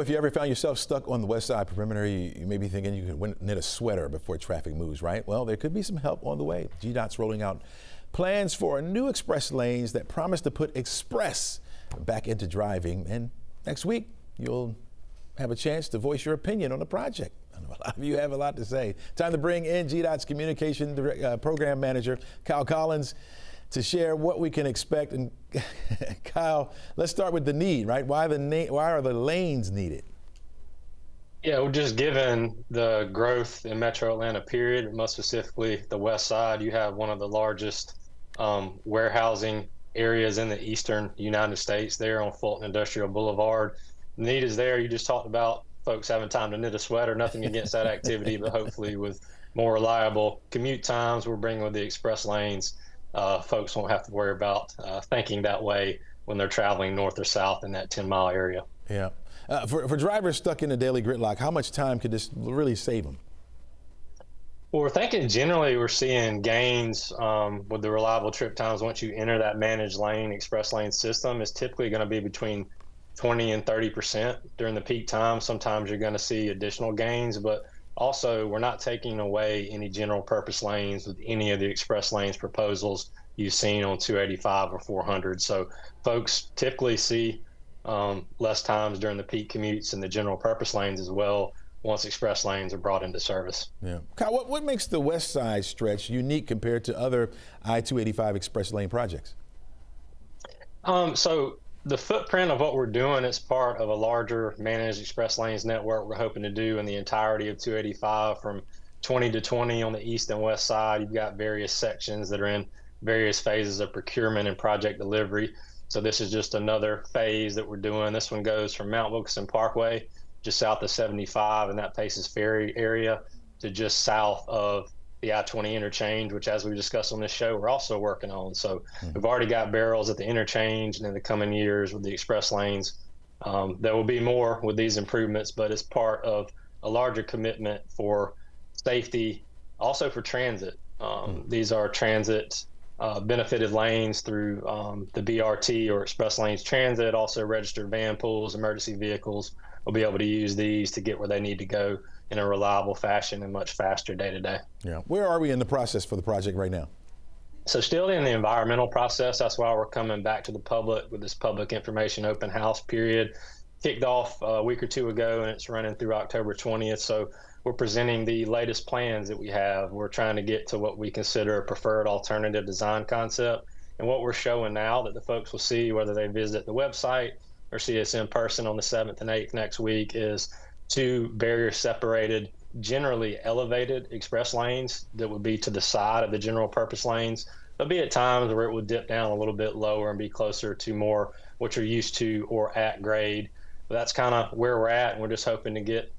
If you ever found yourself stuck on the west side perimeter, you may be thinking you could knit a sweater before traffic moves, right? Well, there could be some help on the way. GDOT's rolling out plans for new express lanes that promise to put express back into driving. And next week, you'll have a chance to voice your opinion on the project. I know a lot of you have a lot to say. Time to bring in GDOT's Communication Program Manager, Kyle Collins, to share what we can expect. And Kyle, let's start with the need, right? Why are the lanes needed? Yeah, well, just given the growth in Metro Atlanta, period, most specifically the West Side, you have one of the largest warehousing areas in the eastern United States there on Fulton Industrial Boulevard. The need is there. You just talked about folks having time to knit a sweater. Nothing against that activity, but hopefully with more reliable commute times we're bringing with the express lanes, folks won't have to worry about thinking that way when they're traveling north or south in that 10-mile area. Yeah. For drivers stuck in a daily gridlock, how much time could this really save them? Well, we're thinking generally we're seeing gains with the reliable trip times once you enter that managed lane, express lane system. Is typically going to be between 20 and 30% during the peak time. Sometimes you're going to see additional gains, but also we're not taking away any general purpose lanes with any of the express lanes proposals you've seen on 285 or 400. So folks typically see less times during the peak commutes in the general purpose lanes as well once express lanes are brought into service. Yeah. Kyle, what makes the West Side stretch unique compared to other I-285 express lane projects? So the footprint of what we're doing is part of a larger managed express lanes network we're hoping to do in the entirety of 285 from 20 to 20 on the east and west side. You've got various sections that are in various phases of procurement and project delivery. So this is just another phase that we're doing. This one goes from Mount Wilkinson Parkway, just south of 75 and that Paces Ferry area, to just south of the I-20 interchange, which, as we discussed on this show, we're also working on. So we've already got barrels at the interchange, and in the coming years with the express lanes, there will be more with these improvements, but it's part of a larger commitment for safety, also for transit. These are transit benefited lanes through the BRT or express lanes transit. Also registered van pools, emergency vehicles will be able to use these to get where they need to go in a reliable fashion and much faster day to day. Yeah. Where are we in the process for the project right now? So still in the environmental process. That's why we're coming back to the public with this public information open house period. Kicked off a week or two ago, and it's running through October 20th. So we're presenting the latest plans that we have. We're trying to get to what we consider a preferred alternative design concept. And what we're showing now that the folks will see, whether they visit the website or see us in person on the 7th and 8th next week, is two barrier separated, generally elevated express lanes that would be to the side of the general purpose lanes. There'll be at times where it would dip down a little bit lower and be closer to more what you're used to or at grade. But that's kind of where we're at, and we're just hoping to get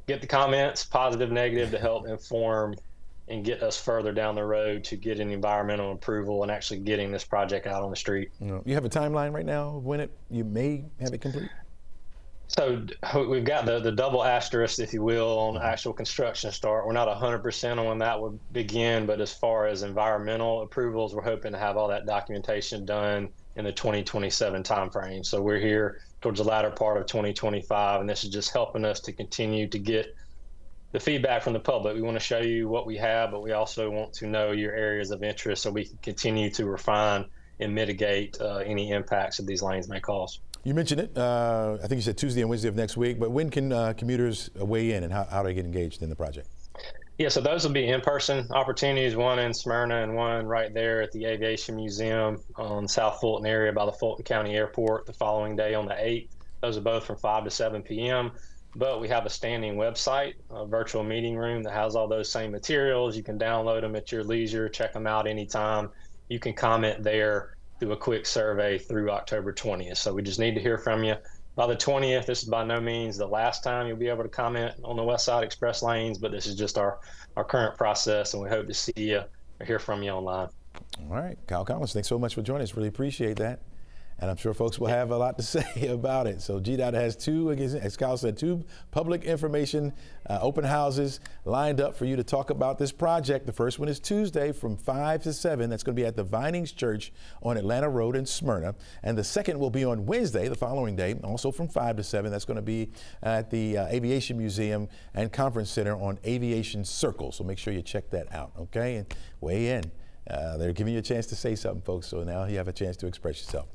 the comments, positive, negative, to help inform and get us further down the road to getting environmental approval and actually getting this project out on the street. You have a timeline right now of when you may have it complete? So we've got the double asterisk, if you will, on actual construction start. We're not 100% on when that would begin, but as far as environmental approvals, we're hoping to have all that documentation done in the 2027 timeframe. So we're here towards the latter part of 2025, and this is just helping us to continue to get the feedback from the public. We want to show you what we have, but we also want to know your areas of interest so we can continue to refine and mitigate any impacts that these lanes may cause. You mentioned it, I think you said Tuesday and Wednesday of next week, but when can commuters weigh in, and how do they get engaged in the project? Yeah, so those will be in-person opportunities, one in Smyrna and one right there at the Aviation Museum on South Fulton area by the Fulton County Airport the following day on the 8th. Those are both from 5 to 7 p.m. But we have a standing website, a virtual meeting room that has all those same materials. You can download them at your leisure, check them out anytime. You can comment there, do a quick survey through October 20th. So we just need to hear from you. By the 20th, this is by no means the last time you'll be able to comment on the West Side Express lanes, but this is just our current process, and we hope to see you or hear from you online. All right, Kyle Collins, thanks so much for joining us. Really appreciate that. And I'm sure folks will have a lot to say about it. So GDOT has two, as Kyle said, two public information open houses lined up for you to talk about this project. The first one is Tuesday from 5 to 7. That's going to be at the Vinings Church on Atlanta Road in Smyrna. And the second will be on Wednesday, the following day, also from 5 to 7. That's going to be at the Aviation Museum and Conference Center on Aviation Circle. So make sure you check that out, okay? And weigh in. They're giving you a chance to say something, folks. So now you have a chance to express yourself.